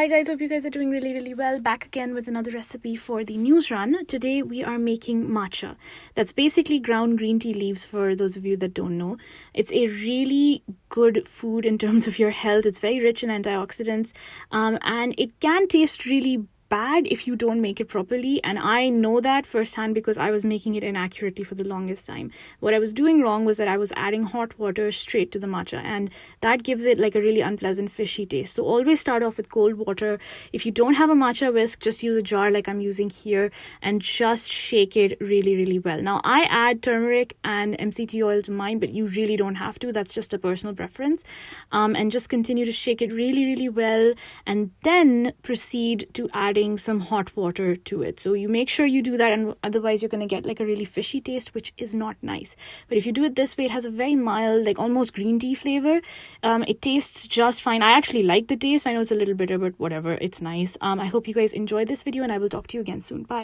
Hi guys, hope you guys are doing really well. Back again with another recipe for the Newsrun. Today we are making matcha. That's basically ground green tea leaves for those of you that don't know. It's a really good food in terms of your health. It's very rich in antioxidants and it can taste really bad if you don't make it properly, and I know that firsthand because I was making it inaccurately for the longest time. What I was doing wrong was that I was adding hot water straight to the matcha, and that gives it like a really unpleasant fishy taste. So always start off with cold water. If you don't have a matcha whisk, just use a jar like I'm using here and just shake it really well. Now I add turmeric and MCT oil to mine, but you really don't have to. That's just a personal preference. And just continue to shake it really well, and then proceed to adding some hot water to it. So you make sure you do that, and otherwise you're going to get like a really fishy taste, which is not nice. But if you do it this way, it has a very mild, like almost green tea flavor. It tastes just fine. I actually like the taste. I know it's a little bitter, but whatever, it's nice. I hope you guys enjoyed this video, and I will talk to you again soon. Bye.